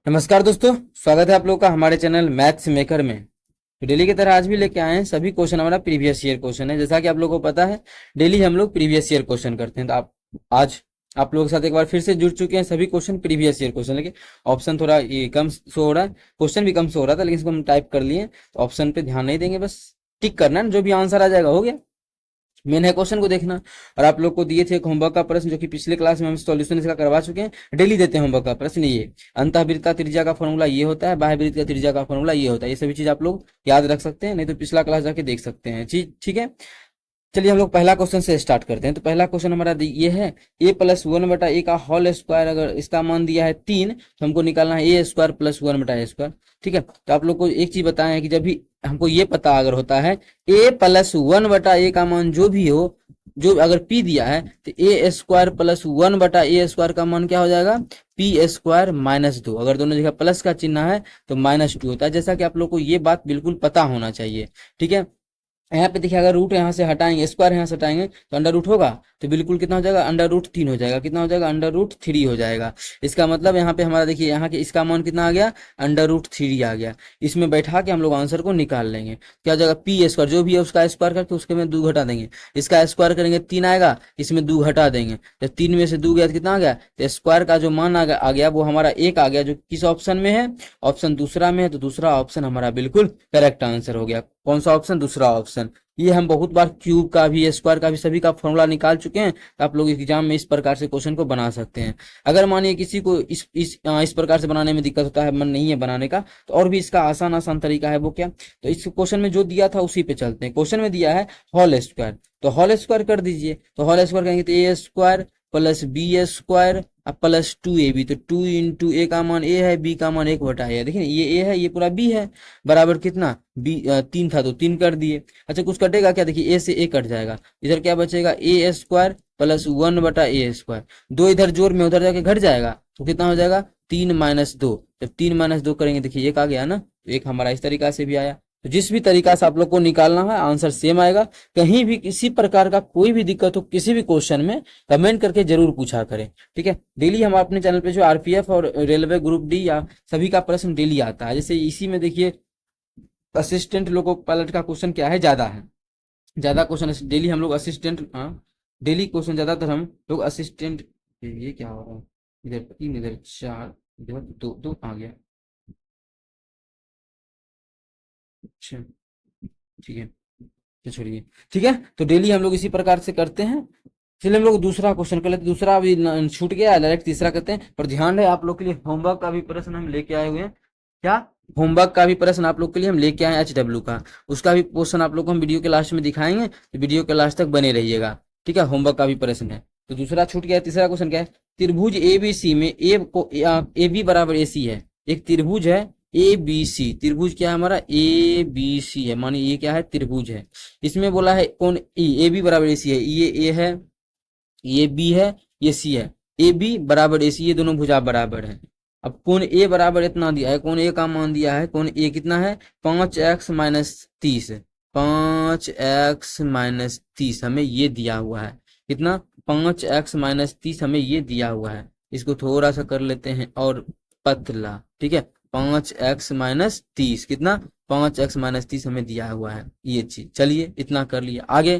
नमस्कार दोस्तों, स्वागत है आप लोगों का हमारे चैनल मैथ्स मेकर में। तो डेली की तरह आज भी लेके आए हैं सभी क्वेश्चन। हमारा प्रीवियस ईयर क्वेश्चन है, जैसा कि आप लोगों को पता है डेली हम लोग प्रीवियस ईयर क्वेश्चन करते हैं। तो आज आप लोगों के साथ एक बार फिर से जुड़ चुके हैं सभी क्वेश्चन प्रीवियस ईयर क्वेश्चन लेके। ऑप्शन थोड़ा ये कम शो हो रहा है, क्वेश्चन भी कम शो हो रहा था, लेकिन इसको हम टाइप कर लिए। तो ऑप्शन पे ध्यान नहीं देंगे, बस टिक करना है, जो भी आंसर आ जाएगा हो गया। मेन है क्वेश्चन को देखना। और आप लोग को दिए थे एक होमवर्क का प्रश्न, जो कि पिछले क्लास में हम सॉल्यूशन इसका करवा चुके हैं। डेली देते हैं होमवर्क का प्रश्न। ये अंतःवृत्त का त्रिज्या का फॉर्मूला ये होता है, बाह्यवृत्त का त्रिज्या का फॉर्मूला ये होता है। ये सभी चीज आप लोग याद रख सकते हैं, नहीं तो पिछला क्लास जाके देख सकते हैं। ठीक है, चलिए हम लोग पहला क्वेश्चन से स्टार्ट करते हैं। तो पहला क्वेश्चन हमारा ये है, a+1/a का होल स्क्वायर, अगर इसका मान दिया है 3, तो हमको निकालना है a² + 1/a²। ठीक है, तो आप लोग को एक चीज बताएं है कि जब भी हमको ये पता अगर होता है a+1/a का मान जो भी हो, जो अगर p दिया है, तो a² + 1/a² का मान क्या हो जाएगा, p² - 2। अगर दोनों जगह प्लस का चिन्ह है तो -2 होता है, जैसा कि आप लोग को ये बात बिल्कुल पता होना चाहिए। ठीक है, यहाँ पे देखिए, अगर रूट यहाँ से हटाएंगे, स्क्वायर यहाँ से हटाएंगे तो अंडर रूट होगा, तो बिल्कुल कितना हो जाएगा, √3 हो जाएगा। कितना हो जाएगा, √3 हो जाएगा। इसका मतलब यहाँ पे हमारा देखिए, यहाँ के इसका मान कितना आ गया, √3 आ गया। इसमें बैठा के हम लोग आंसर को निकाल लेंगे। क्या हो जाएगा, p² जो भी है उसका स्क्वायर करके उसके में 2 घटा देंगे। इसका स्क्वायर करेंगे 3 आएगा, इसमें 2 घटा देंगे। जब 3 में से 2 गया तो कितना आ गया, तो स्क्वायर का जो मान आ गया वो हमारा 1 आ गया, जो किस ऑप्शन में है, ऑप्शन दूसरा में है। तो दूसरा ऑप्शन हमारा बिल्कुल करेक्ट आंसर हो गया। कौन सा ऑप्शन, दूसरा ऑप्शन। ये हम बहुत बार क्यूब का भी, स्क्वायर का भी, सभी का फॉर्मूला निकाल चुके हैं। तो आप लोग एग्जाम में इस प्रकार से क्वेश्चन को बना सकते हैं। अगर मानिए किसी को इस प्रकार से बनाने में दिक्कत होता है, मन नहीं है बनाने का, तो और भी इसका आसान आसान तरीका है। वो क्या, तो इस क्वेश्चन में जो दिया था उसी पे चलते हैं। क्वेश्चन में दिया है होल स्क्वायर, तो होल स्क्वायर कर दीजिए। तो होल स्क्वायर करेंगे तो a² + b² + 2ab। तो 2 × a का मान a है, b का मान 1/a। देखिए ये a है, ये पूरा b है, बराबर कितना, 3 था तो 3 कर दिए। अच्छा, कुछ कटेगा क्या, देखिए a से a कट जाएगा, इधर क्या बचेगा, a² + 1/a²। 2 इधर जोड़ में उधर जाके घट जाएगा, तो कितना हो जाएगा, 3 - 2। जब 3 - 2 करेंगे, देखिए 1 आ गया ना, तो 1 हमारा इस तरीका से भी आया। तो जिस भी तरीका से आप लोग को निकालना है, आंसर सेम आएगा। कहीं भी किसी प्रकार का कोई भी दिक्कत हो किसी भी क्वेश्चन में, कमेंट करके जरूर पूछा करें। ठीक है, डेली हम अपने चैनल पे जो आरपीएफ और रेलवे ग्रुप डी या सभी का प्रश्न डेली आता है। जैसे इसी में देखिए, असिस्टेंट लोगों पायलट का क्वेश्चन क्या है, ज्यादा है, ज्यादा क्वेश्चन डेली हम लोग असिस्टेंट, डेली क्वेश्चन ज्यादातर हम लोग असिस्टेंट। ये क्या हो रहा है, इधर 3 इधर 4 इधर 2 2 आ गया। अच्छा, ठीक है, तो छोड़िए। ठीक है, तो डेली हम लोग इसी प्रकार से करते हैं। चलिए हम लोग दूसरा क्वेश्चन कर लेते हैं। दूसरा अभी छूट गया, डायरेक्ट तीसरा करते हैं। पर ध्यान है, आप लोग के लिए होमवर्क का भी प्रश्न हम लेके आए हुए हैं। क्या, होमवर्क का भी प्रश्न आप लोग के लिए हम लेके आए हैं, HW का। उसका भी क्वेश्चन आप लोग को हम वीडियो के लास्ट में दिखाएंगे, तो वीडियो के लास्ट तक बने रहिएगा। ठीक है, होमवर्क का भी प्रश्न है। तो दूसरा छूट गया, तीसरा क्वेश्चन क्या है, त्रिभुज ABC में AB = AC है। एक त्रिभुज है ABC, त्रिभुज क्या है हमारा, ABC है, मानिए ये क्या है, त्रिभुज है। इसमें बोला है कौन, AB = AC है, ये A है, ये B है, ये C है। AB = AC, ये दोनों भुजा बराबर है। अब कोण A बराबर इतना दिया है, कोण A का मान दिया है, कोण A कितना है, 5x - 30। 5x - 30 हमें ये दिया हुआ है। कितना, 5x - 30 हमें ये दिया हुआ है। इसको थोड़ा सा कर लेते हैं और पतला। ठीक है, 5x - 30 कितना, 5x - 30 हमें दिया हुआ है ये चीज। चलिए इतना कर लिया, आगे।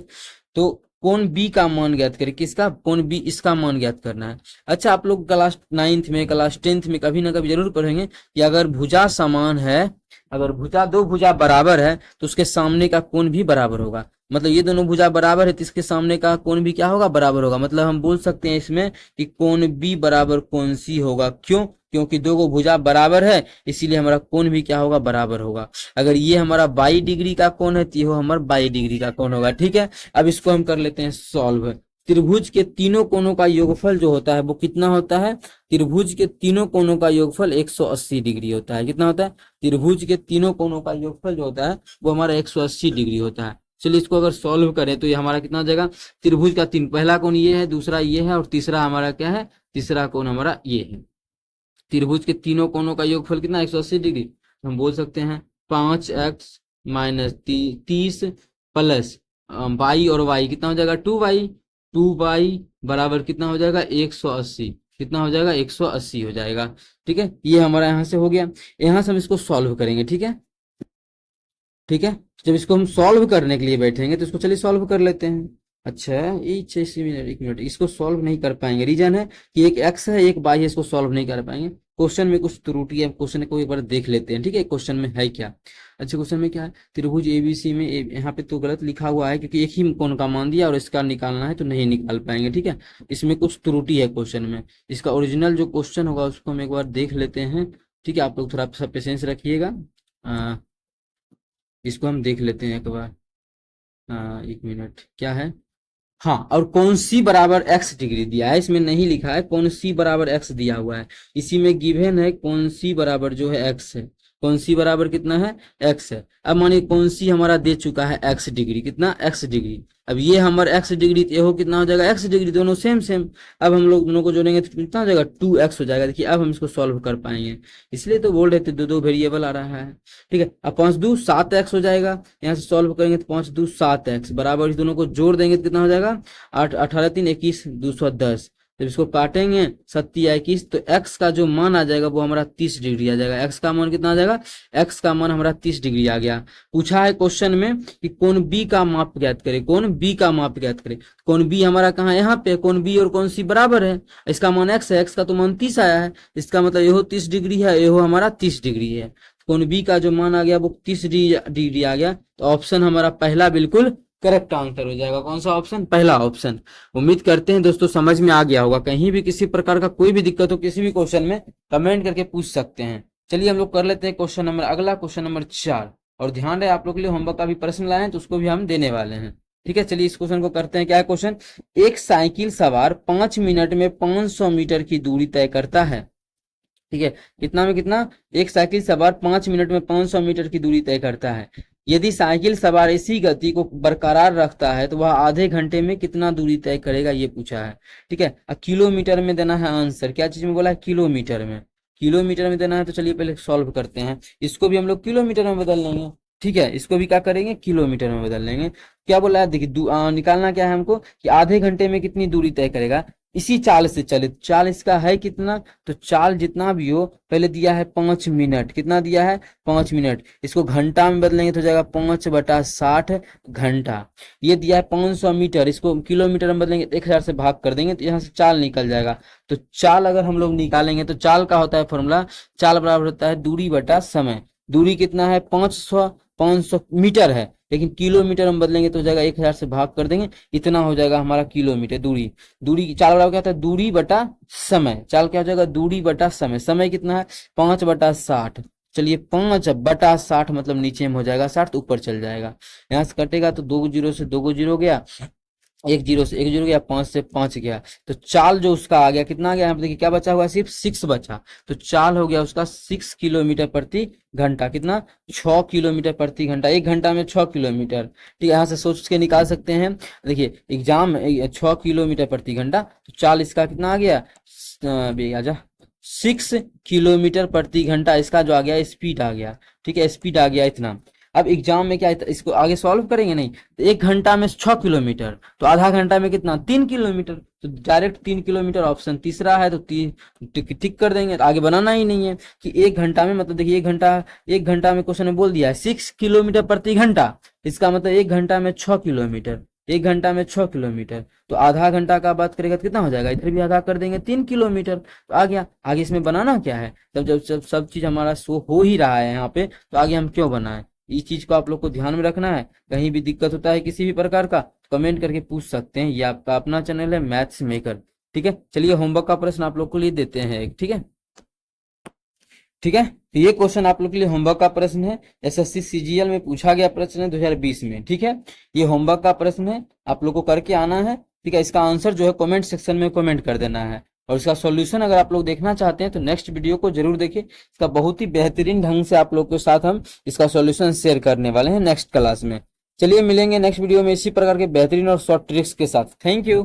तो कोण बी का मान ज्ञात करें, किसका, कोण बी, इसका मान ज्ञात करना है। अच्छा, आप लोग क्लास 9th में, क्लास 10th में कभी ना कभी जरूर पढ़ेंगे कि अगर भुजा समान है, अगर भुजा, दो भुजा बराबर है, तो उसके सामने का कोण भी बराबर होगा। मतलब ये दोनों भुजा बराबर है तो इसके सामने का कोण भी क्या होगा, बराबर होगा। मतलब हम बोल सकते हैं इसमें कि कोण बी बराबर कोण सी होगा। क्यों, क्योंकि दो गो भुजा बराबर है, इसीलिए हमारा कोण भी क्या होगा, बराबर होगा। अगर ये हमारा 22 डिग्री का कोण है तो ये हमारा 22 डिग्री का कोण होगा। ठीक है, अब इसको हम कर लेते हैं सॉल्व। त्रिभुज के तीनों कोणों का योगफल जो होता है वो कितना होता है, त्रिभुज के तीनों कोणों का योगफल 180 डिग्री होता है। कितना होता है, त्रिभुज के तीनों कोणों का योगफल जो होता है वो हमारा 180 डिग्री होता है। चलिए इसको अगर सॉल्व करें तो ये हमारा कितना हो जाएगा, त्रिभुज का तीन, पहला कोण ये है, दूसरा ये है, और तीसरा हमारा क्या है, तीसरा कोण हमारा ये है। त्रिभुज के तीनों कोणों का योगफल कितना, 180 डिग्री। हम बोल सकते हैं 5x - 30 प्लस y, और y कितना हो जाएगा, 2y। 2y बराबर कितना हो जाएगा, 180। कितना हो जाएगा 180 हो जाएगा। ठीक है, ये हमारा यहाँ से हो गया। यहाँ से हम इसको सॉल्व करेंगे। ठीक है, ठीक है, जब इसको हम सॉल्व करने के लिए बैठेंगे तो इसको चलिए सॉल्व कर लेते हैं। अच्छा, ये 6 मिनट, 1 मिनट, इसको सॉल्व नहीं कर पाएंगे। रीजन है कि एक एक्स है एक वाई है, इसको सॉल्व नहीं कर पाएंगे। क्वेश्चन में कुछ त्रुटि है, क्वेश्चन को एक बार देख लेते हैं। ठीक है, क्वेश्चन में है क्या। अच्छा, क्वेश्चन में क्या है, त्रिभुज एबीसी में यहाँ पे तो गलत लिखा हुआ है क्योंकि एक ही कोण का मान दिया और इसका निकालना है तो नहीं निकाल पाएंगे। ठीक है, इसमें कुछ त्रुटि है क्वेश्चन में। इसका ओरिजिनल जो क्वेश्चन होगा उसको हम एक बार देख लेते हैं। ठीक है, आप लोग थोड़ा सा पेशेंस रखिएगा। इसको हम देख लेते हैं एक बार। 1 मिनट, क्या है, हाँ, और कौन सी बराबर एक्स डिग्री दिया है, इसमें नहीं लिखा है कौन सी बराबर एक्स दिया हुआ है। इसी में गिवन है कौन सी बराबर जो है एक्स है। कौन सी बराबर कितना है, एक्स है। अब मानिए कौन सी हमारा दे चुका है एक्स डिग्री, कितना, एक्स डिग्री। अब ये हमारा एक्स डिग्री, तो ये हो कितना हो जाएगा एक्स डिग्री, दोनों सेम सेम। अब हम लोग दोनों को जोड़ेंगे तो कितना हो जाएगा 2x हो जाएगा। देखिए अब हम इसको सॉल्व कर पाएंगे, इसलिए तो बोल रहे थे दो दो वेरिएबल आ रहा है। ठीक है, अब 5 2 7x हो जाएगा। यहाँ से सॉल्व करेंगे तो 5 2 7x बराबर, इस दोनों को जोड़ देंगे तो कितना हो जाएगा 8 18 3 21 210। जब इसको काटेंगे 7 या 21 तो x का जो मान आ जाएगा वो हमारा 30 डिग्री आ जाएगा। x का मान कितना आ जाएगा, x का मान हमारा 30 डिग्री आ गया। पूछा है क्वेश्चन में कि कोण B का माप ज्ञात करें, कोण B का माप ज्ञात करें। कोण B हमारा कहाँ, यहाँ पे। कोण B और कोण C बराबर है, इसका मान x है, x का तो मान 30 आया है, इसका मतलब ये 30 डिग्री है, ये हमारा 30 डिग्री है। कोण B का जो मान आ गया वो 30 डिग्री आ गया। तो ऑप्शन हमारा पहला बिल्कुल करेक्ट आंसर हो जाएगा। कौन सा ऑप्शन, पहला ऑप्शन। उम्मीद करते हैं दोस्तों समझ में आ गया होगा। कहीं भी किसी प्रकार का कोई भी दिक्कत हो किसी भी क्वेश्चन में कमेंट करके पूछ सकते हैं। चलिए हम लोग कर लेते हैं क्वेश्चन नंबर अगला, क्वेश्चन नंबर 4। और ध्यान रहे आप लोग के लिए होमवर्क का भी प्रश्न लाए हैं तो उसको भी हम देने वाले हैं। ठीक है, चलिए इस क्वेश्चन को करते हैं। क्या है क्वेश्चन, एक साइकिल सवार 5 मिनट में 500 मीटर की दूरी तय करता है। ठीक है, कितना में कितना, एक साइकिल सवार 5 मिनट में 500 मीटर की दूरी तय करता है। यदि साइकिल सवार इसी गति को बरकरार रखता है तो वह आधे घंटे में कितना दूरी तय करेगा, ये पूछा है। ठीक है, किलोमीटर में देना है आंसर। क्या चीज में बोला है, किलोमीटर में। किलोमीटर में देना है तो चलिए पहले सॉल्व करते हैं। इसको भी हम लोग किलोमीटर में बदल लेंगे। ठीक है, इसको भी क्या करेंगे, किलोमीटर में बदल लेंगे। क्या बोला है, देखिए निकालना क्या है हमको कि आधे घंटे में कितनी दूरी तय करेगा। इसी चाल से चले, चाल इसका है कितना, तो चाल जितना भी हो, पहले दिया है 5 मिनट, कितना दिया है 5 मिनट। इसको घंटा में बदलेंगे तो हो जाएगा 5/60 घंटा। ये दिया है 500 मीटर, इसको किलोमीटर में बदलेंगे तो 1000 से भाग कर देंगे तो यहाँ से चाल निकल जाएगा। तो चाल अगर हम लोग निकालेंगे तो चाल का होता है फॉर्मूला, चाल बराबर होता है दूरी बटा समय। दूरी कितना है 500 मीटर है, लेकिन किलोमीटर में बदलेंगे तो हो जाएगा 1000 से भाग कर देंगे, इतना हो जाएगा हमारा किलोमीटर। दूरी, दूरी की चाल बराबर क्या होता है, दूरी बटा समय। चाल क्या हो जाएगा, दूरी बटा समय। समय कितना है 5/60। चलिए 5/60 मतलब नीचे में हो जाएगा 60 तो ऊपर चल जाएगा। यहाँ से कटेगा तो 2 जीरो से 2 जीरो गया, 1 जीरो से 1 जीरो गया, 5 से 5 गया। तो चाल जो उसका आ गया कितना आ गया, यहाँ पे देखिए क्या बचा हुआ, सिर्फ 6 बचा। तो चाल हो गया उसका 6 किलोमीटर प्रति घंटा। कितना, 6 किलोमीटर प्रति घंटा। 1 घंटा में 6 किलोमीटर। ठीक है, यहाँ से सोच के निकाल सकते हैं। देखिए एग्जाम 6 किलोमीटर प्रति घंटा, तो चाल इसका कितना आ गया, आजा 6 किलोमीटर प्रति घंटा इसका जो आ गया स्पीड आ गया। ठीक है, स्पीड आ गया इतना। अब एग्जाम में क्या, इसको आगे सॉल्व करेंगे नहीं तो 1 घंटा में 6 किलोमीटर, तो आधा घंटा में कितना 3 किलोमीटर। तो डायरेक्ट 3 किलोमीटर ऑप्शन तीसरा है, तो टिक कर देंगे। तो आगे बनाना ही नहीं है कि 1 घंटा में, मतलब देखिए 1 घंटा में क्वेश्चन में बोल दिया है 6 किलोमीटर प्रति घंटा, इसका मतलब 1 घंटा में 6 किलोमीटर। 1 घंटा में 6 किलोमीटर, तो आधा घंटा का बात करेगा तो कितना हो जाएगा, इधर भी आधा कर देंगे 3 किलोमीटर। तो आ गया। आगे इसमें बनाना क्या है, जब सब चीज हमारा शो हो ही रहा है यहाँ पे, तो आगे हम क्यों बनाए। इस चीज को आप लोग को ध्यान में रखना है। कहीं भी दिक्कत होता है किसी भी प्रकार का कमेंट करके पूछ सकते हैं। ये आपका अपना चैनल है मैथ्स मेकर। ठीक है, चलिए होमवर्क का प्रश्न आप लोग को लिए देते हैं एक। ठीक है, ठीक है, तो ये क्वेश्चन आप लोग के लिए होमवर्क का प्रश्न है। एसएससी सीजीएल में पूछा गया प्रश्न है 2020 में। ठीक है, ये होमवर्क का प्रश्न है, आप लोग को करके आना है। ठीक है, इसका आंसर जो है कमेंट सेक्शन में कमेंट कर देना है। और इसका सॉल्यूशन अगर आप लोग देखना चाहते हैं तो नेक्स्ट वीडियो को जरूर देखिए। इसका बहुत ही बेहतरीन ढंग से आप लोग के साथ हम इसका सॉल्यूशन शेयर करने वाले हैं नेक्स्ट क्लास में। चलिए मिलेंगे नेक्स्ट वीडियो में इसी प्रकार के बेहतरीन और शॉर्ट ट्रिक्स के साथ। Thank you.